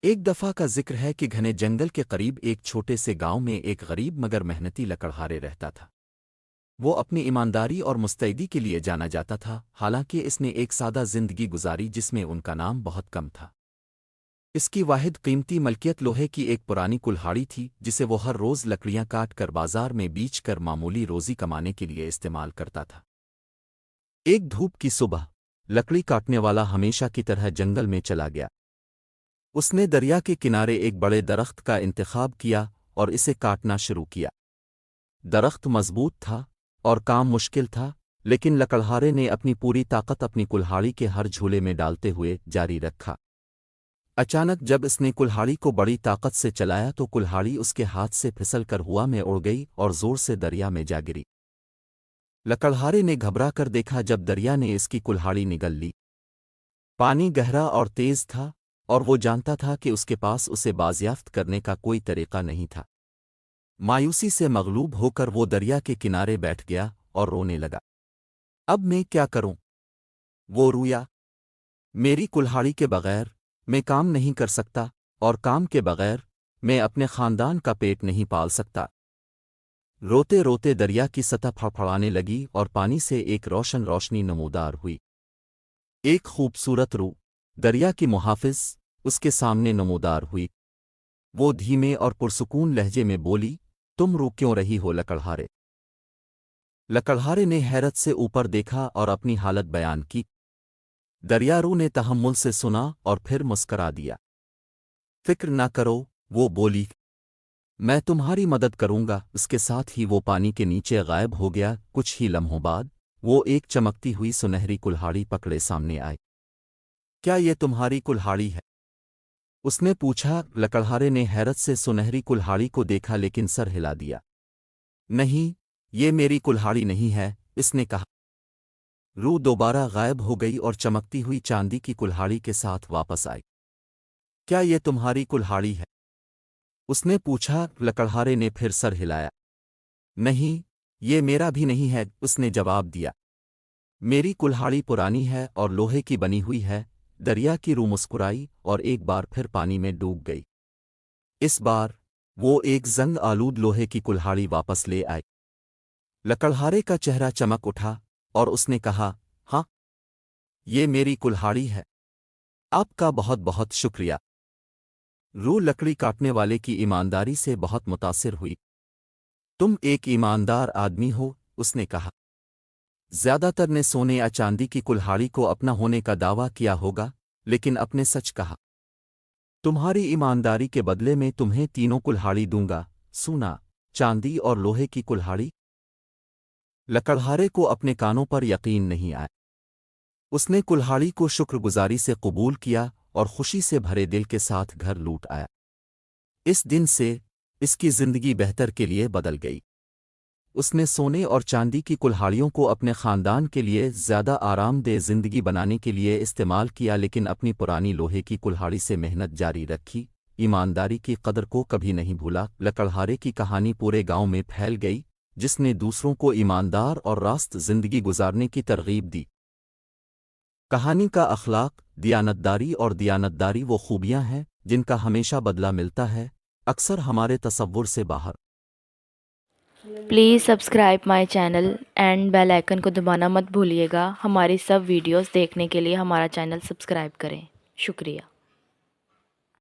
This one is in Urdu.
ایک دفعہ کا ذکر ہے کہ گھنے جنگل کے قریب ایک چھوٹے سے گاؤں میں ایک غریب مگر محنتی لکڑہارے رہتا تھا۔ وہ اپنی ایمانداری اور مستعدی کے لیے جانا جاتا تھا، حالانکہ اس نے ایک سادہ زندگی گزاری جس میں ان کا نام بہت کم تھا۔ اس کی واحد قیمتی ملکیت لوہے کی ایک پرانی کلہاڑی تھی جسے وہ ہر روز لکڑیاں کاٹ کر بازار میں بیچ کر معمولی روزی کمانے کے لیے استعمال کرتا تھا۔ ایک دھوپ کی صبح لکڑی کاٹنے والا ہمیشہ کی طرح جنگل میں چلا گیا۔ اس نے دریا کے کنارے ایک بڑے درخت کا انتخاب کیا اور اسے کاٹنا شروع کیا۔ درخت مضبوط تھا اور کام مشکل تھا، لیکن لکڑہارے نے اپنی پوری طاقت اپنی کلہاڑی کے ہر جھولے میں ڈالتے ہوئے جاری رکھا۔ اچانک جب اس نے کلہاڑی کو بڑی طاقت سے چلایا تو کلہاڑی اس کے ہاتھ سے پھسل کر ہوا میں اڑ گئی اور زور سے دریا میں جا گری۔ لکڑہارے نے گھبرا کر دیکھا جب دریا نے اس کی کلہاڑی نگل لی۔ پانی گہرا اور تیز تھا اور وہ جانتا تھا کہ اس کے پاس اسے بازیافت کرنے کا کوئی طریقہ نہیں تھا۔ مایوسی سے مغلوب ہو کر وہ دریا کے کنارے بیٹھ گیا اور رونے لگا۔ اب میں کیا کروں؟ وہ رویا۔ میری کلہاڑی کے بغیر میں کام نہیں کر سکتا، اور کام کے بغیر میں اپنے خاندان کا پیٹ نہیں پال سکتا۔ روتے روتے دریا کی سطح پھڑپھڑانے لگی اور پانی سے ایک روشن روشنی نمودار ہوئی۔ ایک خوبصورت روح، دریا کی محافظ، اس کے سامنے نمودار ہوئی۔ وہ دھیمے اور پرسکون لہجے میں بولی، تم رو کیوں رہی ہو لکڑہارے؟ لکڑہارے نے حیرت سے اوپر دیکھا اور اپنی حالت بیان کی۔ دریا رو نے تحمل سے سنا اور پھر مسکرا دیا۔ فکر نہ کرو، وہ بولی، میں تمہاری مدد کروں گا۔ اس کے ساتھ ہی وہ پانی کے نیچے غائب ہو گیا۔ کچھ ہی لمحوں بعد وہ ایک چمکتی ہوئی سنہری کلہاڑی پکڑے سامنے آئی۔ کیا یہ تمہاری کلہاڑی ہے؟ اس نے پوچھا۔ لکڑہارے نے حیرت سے سنہری کلہاڑی کو دیکھا لیکن سر ہلا دیا۔ نہیں، یہ میری کلہاڑی نہیں ہے، اس نے کہا۔ روح دوبارہ غائب ہو گئی اور چمکتی ہوئی چاندی کی کلہاڑی کے ساتھ واپس آئی۔ کیا یہ تمہاری کلہاڑی ہے؟ اس نے پوچھا۔ لکڑہارے نے پھر سر ہلایا۔ نہیں، یہ میرا بھی نہیں ہے، اس نے جواب دیا۔ میری کلہاڑی پرانی ہے اور لوہے کی بنی ہوئی ہے۔ دریا کی روح مسکرائی اور ایک بار پھر پانی میں ڈوب گئی۔ اس بار وہ ایک زنگ آلود لوہے کی کلہاڑی واپس لے آئی۔ لکڑہارے کا چہرہ چمک اٹھا اور اس نے کہا، ہاں، یہ میری کلہاڑی ہے۔ آپ کا بہت بہت شکریہ۔ روح لکڑی کاٹنے والے کی ایمانداری سے بہت متاثر ہوئی۔ تم ایک ایماندار آدمی ہو، اس نے کہا۔ زیادہ تر نے سونے یا چاندی کی کلہاڑی کو اپنا ہونے کا دعویٰ کیا ہوگا، لیکن اپنے سچ کہا۔ تمہاری ایمانداری کے بدلے میں تمہیں تینوں کلہاڑی دوں گا، سونا، چاندی اور لوہے کی کلہاڑی۔ لکڑہارے کو اپنے کانوں پر یقین نہیں آیا۔ اس نے کلہاڑی کو شکر گزاری سے قبول کیا اور خوشی سے بھرے دل کے ساتھ گھر لوٹ آیا۔ اس دن سے اس کی زندگی بہتر کے لیے بدل گئی۔ اس نے سونے اور چاندی کی کلہاڑیوں کو اپنے خاندان کے لیے زیادہ آرام دہ زندگی بنانے کے لیے استعمال کیا، لیکن اپنی پرانی لوہے کی کلہاڑی سے محنت جاری رکھی، ایمانداری کی قدر کو کبھی نہیں بھولا۔ لکڑہارے کی کہانی پورے گاؤں میں پھیل گئی، جس نے دوسروں کو ایماندار اور راست زندگی گزارنے کی ترغیب دی۔ کہانی کا اخلاق، دیانتداری اور دیانتداری وہ خوبیاں ہیں جن کا ہمیشہ بدلہ ملتا ہے، اکثر ہمارے تصور سے باہر۔ Please subscribe my channel and bell icon کو دبانا مت بھولیے گا۔ ہماری سب ویڈیوز دیکھنے کے لیے ہمارا چینل سبسکرائب کریں۔ شکریہ۔